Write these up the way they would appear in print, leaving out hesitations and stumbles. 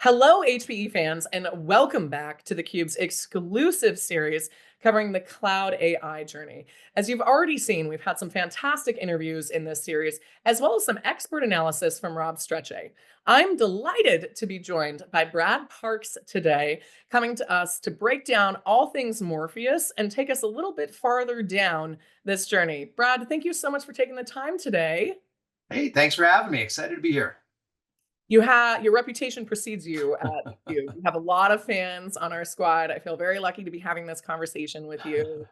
Hello, HPE fans, and welcome back to theCUBE's exclusive series covering the cloud AI journey. As you've already seen, we've had some fantastic interviews in this series, as well as some expert analysis from Rob Strechay. I'm delighted to be joined by Brad Parks today, coming to us to break down all things Morpheus and take us a little bit farther down this journey. Brad, thank you so much for taking the time today. Hey, thanks for having me. Excited to be here. You have your reputation precedes you at you. You have a lot of fans on our squad. I feel very lucky to be having this conversation with you.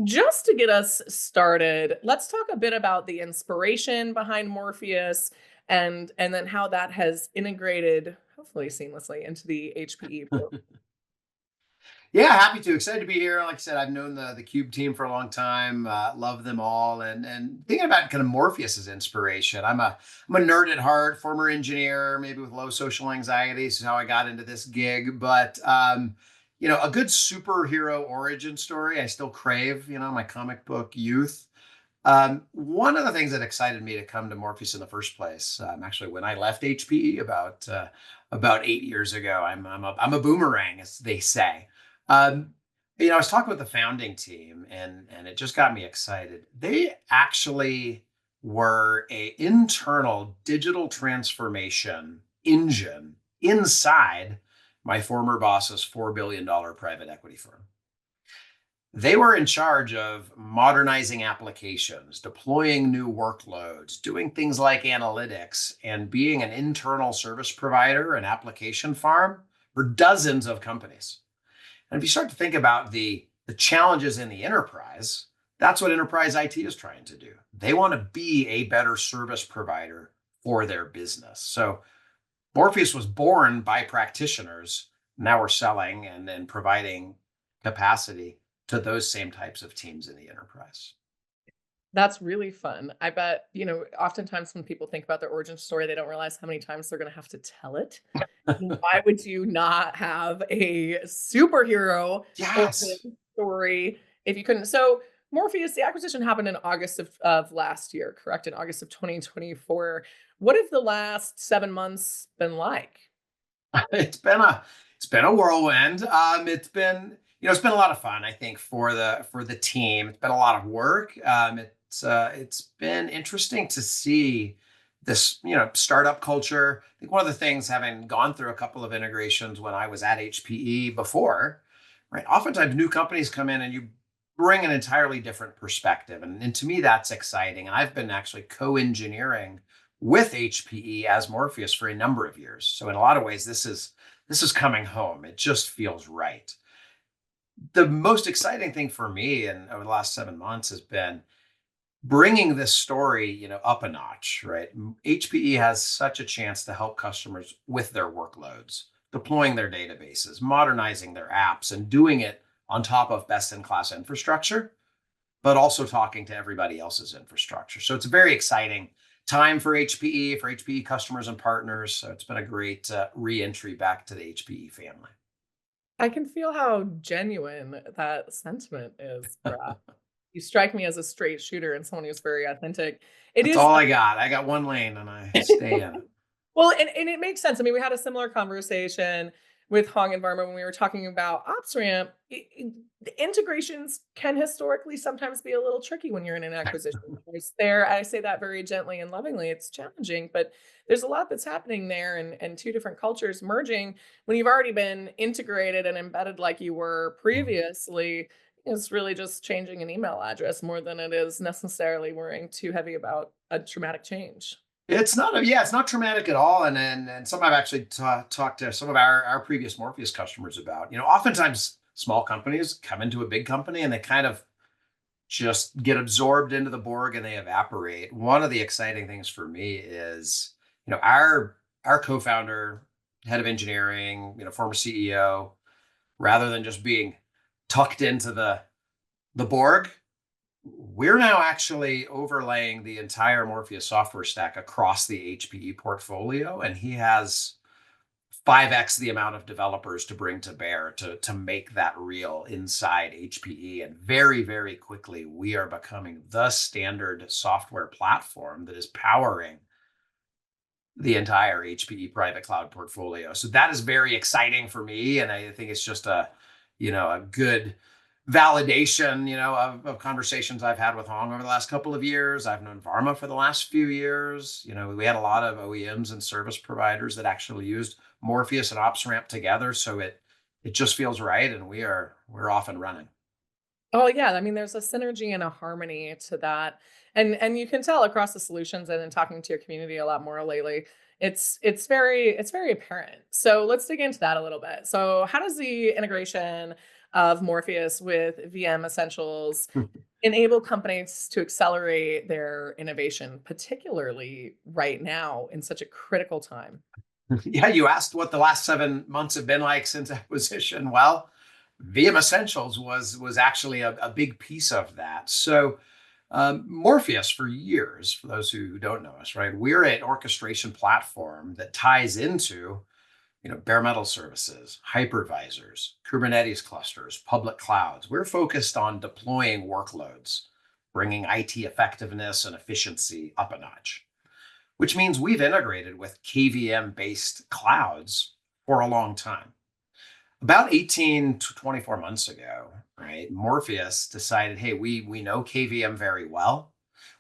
Just to get us started, let's talk a bit about the inspiration behind Morpheus and then how that has integrated, hopefully seamlessly, into the HPE. Yeah, happy to. Excited to be here. Like I said, I've known the Cube team for a long time. Love them all, and thinking about kind of Morpheus as inspiration. I'm a nerd at heart, former engineer, maybe with low social anxiety. This is how I got into this gig. But a good superhero origin story. I still crave, my comic book youth. One of the things that excited me to come to Morpheus in the first place, actually, when I left HPE about 8 years ago, I'm a boomerang, as they say. Um, I was talking with the founding team, and it just got me excited. They actually were a internal digital transformation engine inside my former boss's $4 billion private equity firm. They were in charge of modernizing applications, deploying new workloads, doing things like analytics, and being an internal service provider and application farm for dozens of companies. And if you start to think about the challenges in the enterprise, that's what enterprise IT is trying to do. They want to be a better service provider for their business. So Morpheus was born by practitioners. Now we're selling and then providing capacity to those same types of teams in the enterprise. That's really fun. I bet, oftentimes when people think about their origin story, they don't realize how many times they're going to have to tell it. Why would you not have a superhero Yes. origin story if you couldn't? So, Morpheus, the acquisition happened in August of last year, correct? In August of 2024. What have the last 7 months been like? It's been a whirlwind. It's been a lot of fun, I think, for the team. It's been a lot of work. It's been interesting to see this, startup culture. I think one of the things, having gone through a couple of integrations when I was at HPE before, right? Oftentimes new companies come in and you bring an entirely different perspective. And to me, that's exciting. And I've been actually co-engineering with HPE as Morpheus for a number of years. So in a lot of ways, this is coming home. It just feels right. The most exciting thing for me and over the last 7 months has been bringing this story, up a notch, right? HPE has such a chance to help customers with their workloads, deploying their databases, modernizing their apps, and doing it on top of best-in-class infrastructure, but also talking to everybody else's infrastructure. So it's a very exciting time for HPE customers and partners. So it's been a great re-entry back to the HPE family. I can feel how genuine that sentiment is, Brad. You strike me as a straight shooter and someone who's very authentic. It That's is all I got. I got one lane and I stay in it. well, and it makes sense. I mean, we had a similar conversation with Hong Environment when we were talking about OpsRamp. The integrations can historically sometimes be a little tricky when you're in an acquisition. I say that very gently and lovingly. It's challenging, but there's a lot that's happening there, and two different cultures merging when you've already been integrated and embedded like you were previously. It's really just changing an email address more than it is necessarily worrying too heavy about a traumatic change. It's not traumatic at all. And some I've actually talked to some of our previous Morpheus customers about. Oftentimes small companies come into a big company and they kind of just get absorbed into the Borg and they evaporate. One of the exciting things for me is, our co-founder, head of engineering, former CEO, rather than just being tucked into the Borg, we're now actually overlaying the entire Morpheus software stack across the HPE portfolio, and he has 5x the amount of developers to bring to bear to make that real inside HPE. And very, very quickly, we are becoming the standard software platform that is powering the entire HPE private cloud portfolio. So that is very exciting for me, and I think it's just a good validation, of conversations I've had with Hong over the last couple of years. I've known Varma for the last few years. We had a lot of OEMs and service providers that actually used Morpheus and OpsRamp together, so it just feels right, and we're off and running. Oh yeah, I mean, there's a synergy and a harmony to that, and you can tell across the solutions and in talking to your community a lot more lately. It's very apparent. So let's dig into that a little bit. So how does the integration of Morpheus with VM Essentials enable companies to accelerate their innovation, particularly right now in such a critical time? Yeah, you asked what the last 7 months have been like since acquisition. Well, VM Essentials was actually a big piece of that. So Morpheus, for years, for those who don't know us, right, we're an orchestration platform that ties into bare metal services, hypervisors, Kubernetes clusters, public clouds. We're focused on deploying workloads, bringing IT effectiveness and efficiency up a notch, which means we've integrated with KVM based clouds for a long time. About 18 to 24 months ago, right, Morpheus decided, hey, we know KVM very well.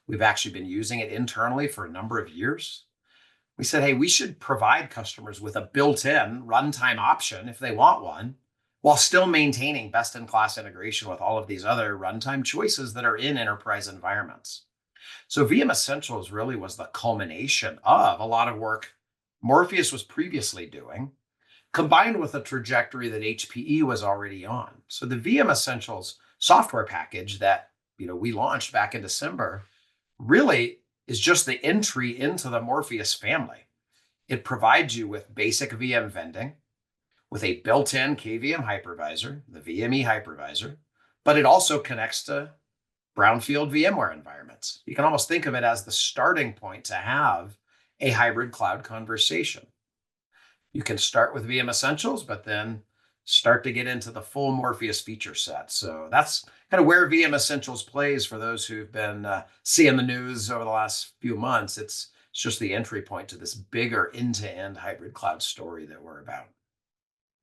We've actually been using it internally for a number of years. We said, hey, we should provide customers with a built-in runtime option if they want one, while still maintaining best-in-class integration with all of these other runtime choices that are in enterprise environments. So VM Essentials really was the culmination of a lot of work Morpheus was previously doing, combined with a trajectory that HPE was already on. So the VM Essentials software package that we launched back in December really is just the entry into the Morpheus family. It provides you with basic VM vending, with a built-in KVM hypervisor, the VME hypervisor, but it also connects to brownfield VMware environments. You can almost think of it as the starting point to have a hybrid cloud conversation. You can start with VM Essentials, but then start to get into the full Morpheus feature set. So that's kind of where VM Essentials plays for those who've been seeing the news over the last few months. It's just the entry point to this bigger end-to-end hybrid cloud story that we're about.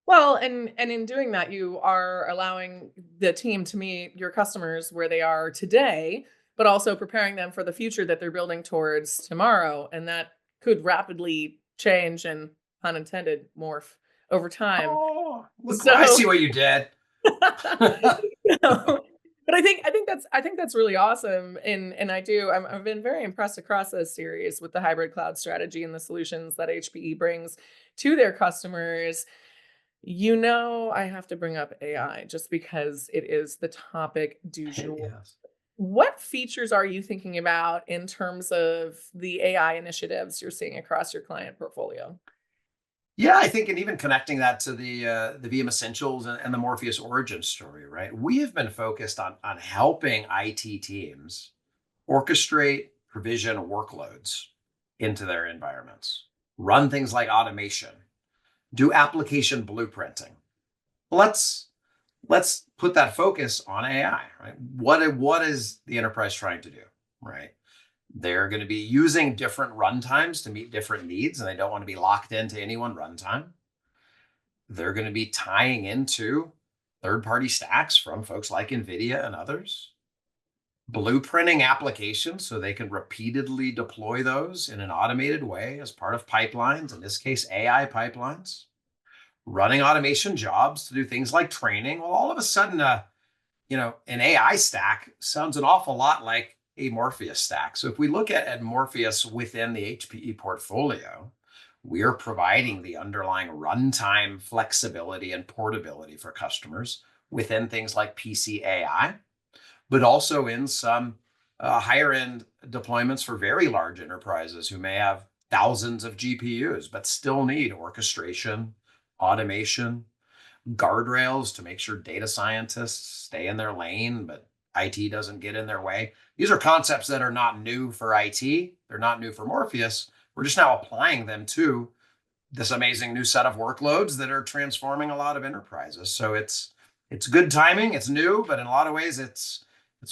Well, and in doing that, you are allowing the team to meet your customers where they are today, but also preparing them for the future that they're building towards tomorrow, and that could rapidly change and, pun intended, morph over time. Oh, look, I So see what you did. you know, but I think that's really awesome, and I've been very impressed across this series with the hybrid cloud strategy and the solutions that HPE brings to their customers. I have to bring up AI just because it is the topic du jour. Yes. What features are you thinking about in terms of the AI initiatives you're seeing across your client portfolio? Yeah, I think, and even connecting that to the VM Essentials and the Morpheus origin story, right? We have been focused on helping IT teams orchestrate, provision workloads into their environments, run things like automation, do application blueprinting. Let's put that focus on AI, right? What is the enterprise trying to do, right? They're going to be using different runtimes to meet different needs, and they don't want to be locked into any one runtime. They're going to be tying into third-party stacks from folks like NVIDIA and others, blueprinting applications so they can repeatedly deploy those in an automated way as part of pipelines, in this case, AI pipelines, running automation jobs to do things like training. Well, all of a sudden, an AI stack sounds an awful lot like a Morpheus stack. So if we look at Morpheus within the HPE portfolio, we're providing the underlying runtime flexibility and portability for customers within things like PCAI, but also in some higher end deployments for very large enterprises who may have thousands of GPUs, but still need orchestration, automation, guardrails to make sure data scientists stay in their lane, but IT doesn't get in their way. These are concepts that are not new for IT. They're not new for Morpheus. We're just now applying them to this amazing new set of workloads that are transforming a lot of enterprises. So it's good timing. It's new, but in a lot of ways, it's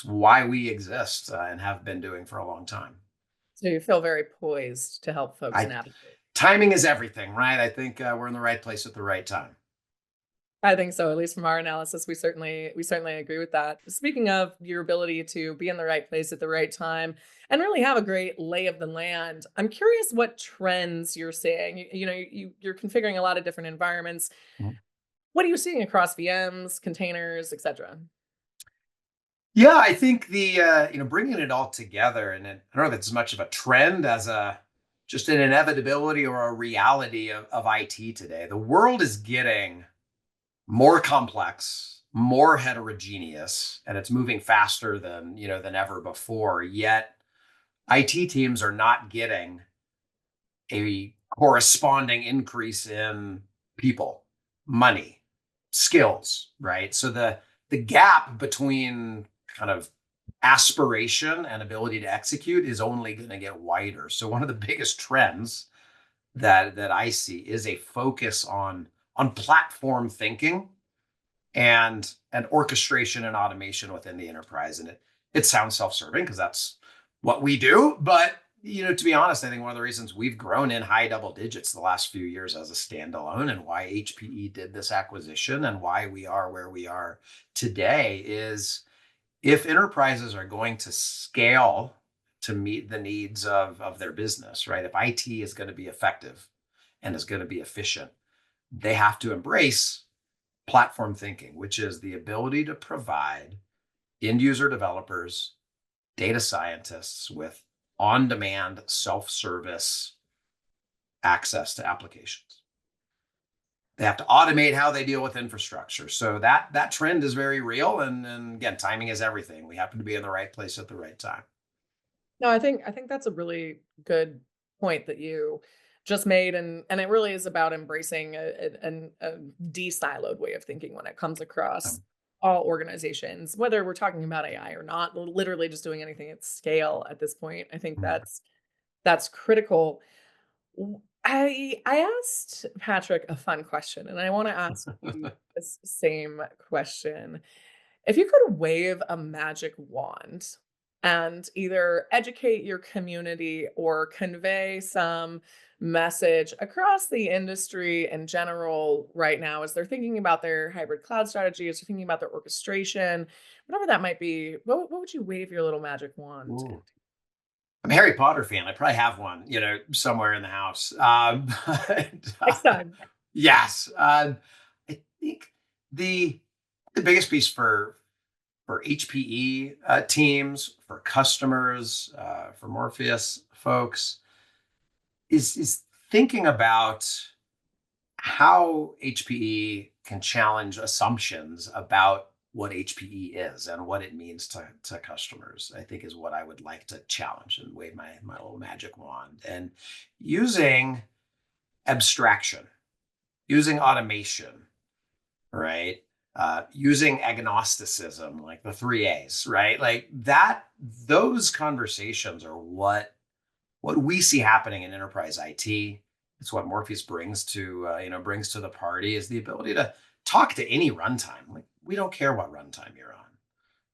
why we exist and have been doing for a long time. So you feel very poised to help folks I navigate. timing is everything, right? I think we're in the right place at the right time. I think so, at least from our analysis, we certainly agree with that. Speaking of your ability to be in the right place at the right time and really have a great lay of the land, I'm curious what trends you're seeing. You're configuring a lot of different environments. Mhm. What are you seeing across VMs, containers, etc.? Yeah, I think the bringing it all together, and I don't know if it's as much of a trend as a just an inevitability or a reality of IT today. The world is getting more complex, more heterogeneous, and it's moving faster than than ever before. Yet IT teams are not getting a corresponding increase in people, money, skills, right? So the gap between kind of aspiration and ability to execute is only going to get wider. So one of the biggest trends that I see is a focus on platform thinking and orchestration and automation within the enterprise. And it sounds self-serving because that's what we do. But to be honest, I think one of the reasons we've grown in high double digits the last few years as a standalone and why HPE did this acquisition and why we are where we are today is if enterprises are going to scale to meet the needs of their business, right? If IT is going to be effective and is going to be efficient, they have to embrace platform thinking, which is the ability to provide end user developers, data scientists with on demand, self service access to applications. They have to automate how they deal with infrastructure. So that trend is very real. And again, timing is everything. We happen to be in the right place at the right time. No, I think that's a really good point that you just made, and it really is about embracing a de-siloed way of thinking when it comes across Um, all organizations, whether we're talking about AI or not, literally just doing anything at scale at this point. I think mm. that's critical. I asked Patrick a fun question, and I want to ask you this same question. If you could wave a magic wand and either educate your community or convey some message across the industry in general right now as they're thinking about their hybrid cloud strategy, as they're thinking about their orchestration, whatever that might be, what would you wave your little magic wand Ooh. into? I'm a Harry Potter fan. I probably have one, somewhere in the house. But, Next time. yes, I think the the biggest piece for HPE teams, for customers, for Morpheus folks, is thinking about how HPE can challenge assumptions about what HPE is and what it means to customers. I think is what I would like to challenge and wave my little magic wand and using abstraction, using automation, right? Using agnosticism, like the three A's, right? Like that, those conversations are what we see happening in enterprise IT. It's what Morpheus brings to the party is the ability to talk to any runtime. Like we don't care what runtime you're on.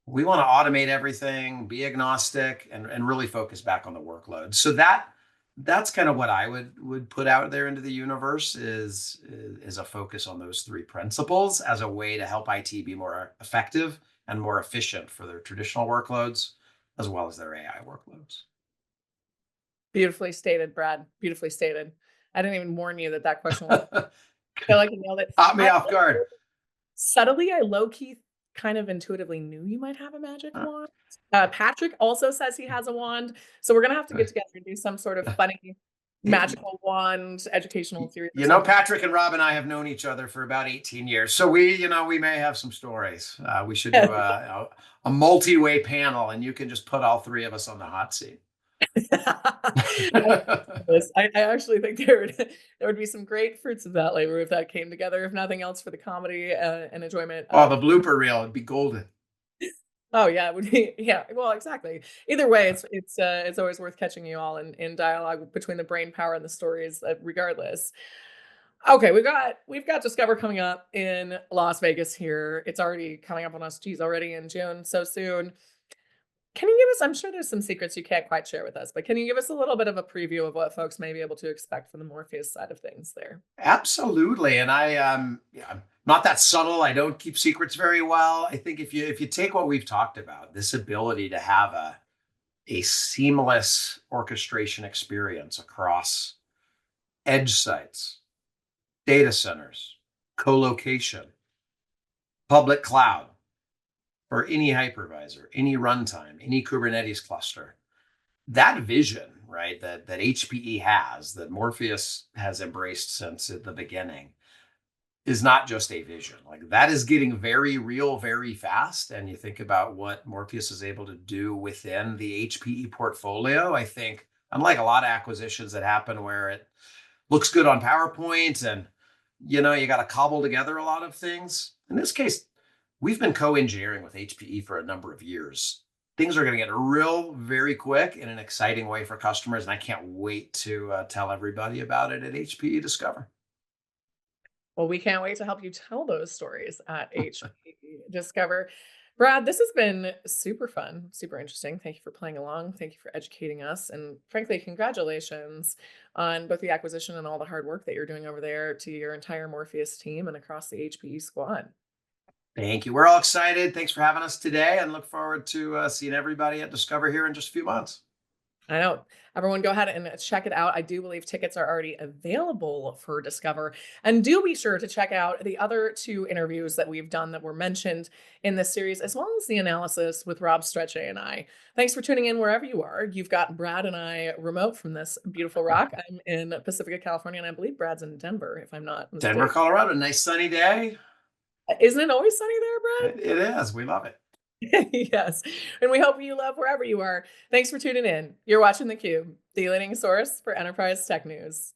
We want to automate everything, be agnostic, and really focus back on the workload. So that's kind of what I would put out there into the universe is a focus on those three principles as a way to help IT be more effective and more efficient for their traditional workloads as well as their AI workloads. Beautifully stated, Brad. Beautifully stated. I didn't even warn you that that question was. I feel like you nailed it. Caught me I off guard. Subtly, I low key kind of intuitively knew you might have a magic wand. Patrick also says he has a wand, so we're gonna have to get together and do some sort of funny magical wand educational series or something. Patrick and Rob and I have known each other for about 18 years. So we may have some stories. We should do a multi-way panel and you can just put all three of us on the hot seat. I actually think there would be some great fruits of that labor if that came together, if nothing else for the comedy and enjoyment Oh, of. the blooper reel would be golden. Oh yeah, it would be yeah. Well, exactly. Either way, it's always worth catching you all in dialogue between the brain power and the stories, regardless. Okay, we've got Discover coming up in Las Vegas here. It's already coming up on us. Geez, already in June, so soon. Can you give us, I'm sure there's some secrets you can't quite share with us, but can you give us a little bit of a preview of what folks may be able to expect from the Morpheus side of things there? Absolutely. And yeah, I'm not that subtle. I don't keep secrets very well. I think if you take what we've talked about, this ability to have a seamless orchestration experience across edge sites, data centers, co-location, public cloud, or any hypervisor, any runtime, any Kubernetes cluster. That vision, right, that HPE has, that Morpheus has embraced since the beginning, is not just a vision. Like that is getting very real very fast. And you think about what Morpheus is able to do within the HPE portfolio. I think, unlike a lot of acquisitions that happen where it looks good on PowerPoint and you got to cobble together a lot of things. In this case, we've been co-engineering with HPE for a number of years. Things are going to get real very quick in an exciting way for customers, and I can't wait to tell everybody about it at HPE Discover. Well, we can't wait to help you tell those stories at HP Discover. Brad, this has been super fun, super interesting. Thank you for playing along. Thank you for educating us. And frankly, congratulations on both the acquisition and all the hard work that you're doing over there to your entire Morpheus team and across the HPE squad. Thank you. We're all excited. Thanks for having us today, and look forward to seeing everybody at Discover here in just a few months. I know. Everyone go ahead and check it out. I do believe tickets are already available for Discover. And do be sure to check out the other two interviews that we've done that were mentioned in this series, as well as the analysis with Rob Stretche and I. Thanks for tuning in wherever you are. You've got Brad and I remote from this beautiful rock. I'm in Pacifica, California, and I believe Brad's in Denver, if I'm not Denver, mistaken. Colorado, nice sunny day. Isn't it always sunny there, Brad? It is. We love it. Yes. And we hope you love wherever you are. Thanks for tuning in. You're watching theCUBE, the leading source for enterprise tech news.